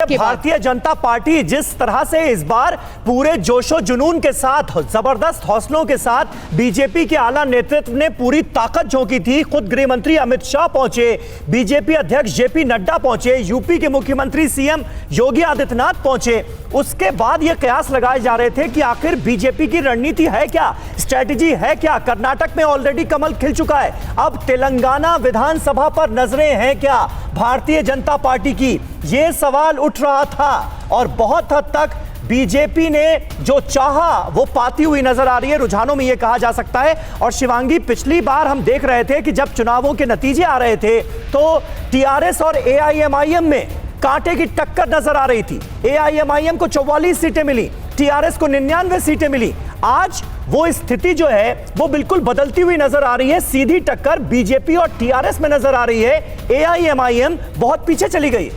Bharatiya Janata party जिस तरह से इस बार पूरे जोशो जुनून के साथ, जबरदस्त हौसलों के साथ बीजेपी के आला नेतृत्व ने पूरी ताकत झोंकी थी। खुद गृह मंत्री अमित शाह पहुंचे, बीजेपी अध्यक्ष जेपी नड्डा पहुंचे, यूपी के मुख्यमंत्री सीएम योगी आदित्यनाथ पहुंचे। उसके बाद यह कयास लगाए जा रहे थे कि आखिर बीजेपी की रणनीति है क्या, स्ट्रेटेजी है क्या। कर्नाटक में ऑलरेडी कमल खिल चुका है, अब तेलंगाना विधानसभा पर नजरें हैं क्या भारतीय जनता पार्टी की, यह सवाल उठ रहा था। और बहुत हद तक बीजेपी ने जो चाहा वो पाती हुई नजर आ रही है, रुझानों में यह कहा जा सकता है। और शिवांगी, पिछली बार हम देख रहे थे कि जब चुनावों के नतीजे आ रहे थे तो टीआरएस और एआईएमआईएम में कांटे की टक्कर नजर आ रही थी। एआईएमआईएम को 44 सीटें मिली, टीआरएस को 99 सीटें मिली। आज वो स्थिति जो है वो बिल्कुल बदलती हुई नजर आ रही है। सीधी टक्कर बीजेपी और टीआरएस में नजर आ रही है, एआईएमआईएम बहुत पीछे चली गई।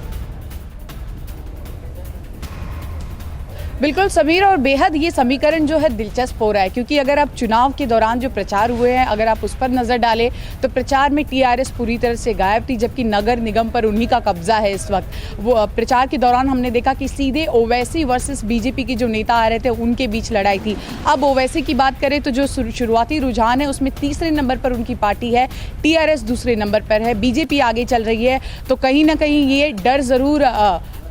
बिल्कुल समीर, और बेहद ये समीकरण जो है दिलचस्प हो रहा है, क्योंकि अगर आप चुनाव के दौरान जो प्रचार हुए हैं अगर आप उस पर नज़र डालें तो प्रचार में टीआरएस पूरी तरह से गायब थी, जबकि नगर निगम पर उन्हीं का कब्जा है इस वक्त। वो प्रचार के दौरान हमने देखा कि सीधे ओवैसी वर्सेस बीजेपी के जो नेता आ रहे थे उनके बीच लड़ाई थी। अब ओवैसी की बात करें तो जो शुरुआती रुझान है उसमें तीसरे नंबर पर उनकी पार्टी है, टीआरएस दूसरे नंबर पर है, बीजेपी आगे चल रही है। तो कहीं ना कहीं ये डर ज़रूर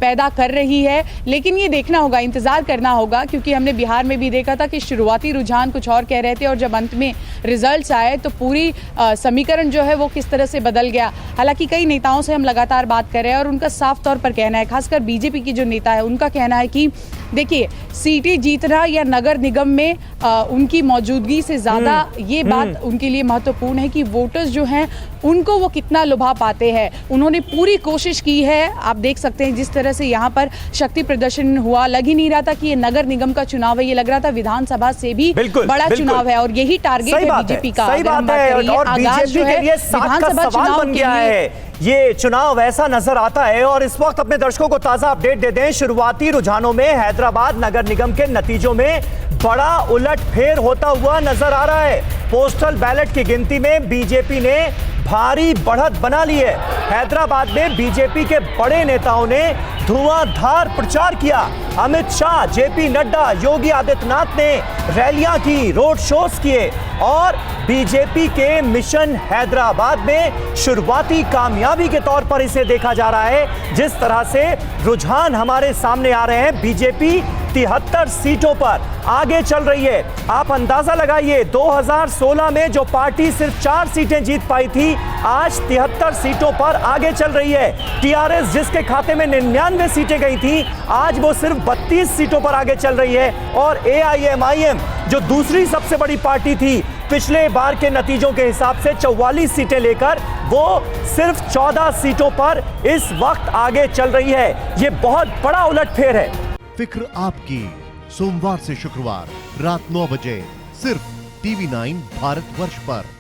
पैदा कर रही है, लेकिन ये देखना होगा, इंतजार करना होगा, क्योंकि हमने बिहार में भी देखा था कि शुरुआती रुझान कुछ और कह रहे थे और जब अंत में रिजल्ट्स आए तो पूरी समीकरण जो है वो किस तरह से बदल गया। हालांकि कई नेताओं से हम लगातार बात कर रहे हैं और उनका साफ तौर पर कहना है, खासकर बीजेपी की जो नेता है उनका कहना है कि देखिए सीटें जीतना या नगर निगम में उनकी मौजूदगी से ज़्यादा ये बात उनके लिए महत्वपूर्ण है कि वोटर्स जो हैं उनको वो कितना लुभा पाते हैं। उन्होंने पूरी कोशिश की है, आप देख सकते हैं जिस तरह से यहाँ पर शक्ति प्रदर्शन हुआ, लग ही नहीं रहा था कि ये नगर निगम का चुनाव है, ये लग रहा था विधानसभा से भी बड़ा चुनाव है और यही टारगेट है बीजेपी का। सही बात है, और बीजेपी के लिए विधानसभा चुनाव बन गया है ये चुनाव, ऐसा नजर आता है। और इस वक्त अपने दर्शकों को ताजा अपडेट दे दें, शुरुआती रुझानों में हैदराबाद नगर निगम के नतीजों में बड़ा उलटफेर होता हुआ नजर आ रहा है। पोस्टल बैलेट की गिनती में बीजेपी ने भारी बढ़त बना ली है। हैदराबाद में बीजेपी के बड़े नेताओं ने धुआंधार प्रचार किया। अमित शाह, जेपी नड्डा, योगी आदित्यनाथ ने रैलियां की, रोड शोज किए और बीजेपी के मिशन हैदराबाद में शुरुआती कामयाबी के तौर पर इसे देखा जा रहा है। जिस तरह से रुझान हमारे सामने आ रहे हैं, बीजेपी 73 सीटों पर आगे चल रही है। आप अंदाजा लगाइए, 2016 में जो पार्टी सिर्फ 4 सीटें जीत पाई थी, आज 73 सीटों पर आगे चल रही है। टीआरएस जिसके खाते में 99 सीटें गई थी, आज वो सिर्फ 32 सीटों पर आगे चल रही है। और एआईएमआईएम जो दूसरी सबसे बड़ी पार्टी थी, पिछले बार के नतीजों के हिसाब से 44 सीटें लेकर वो सिर्फ 14 सीटों पर इस वक्त आगे चल रही है। ये बहुत बड़ा उलटफेर है। फिक्र आपकी, सोमवार से शुक्रवार रात 9 बजे सिर्फ टीवी 9 भारतवर्ष पर।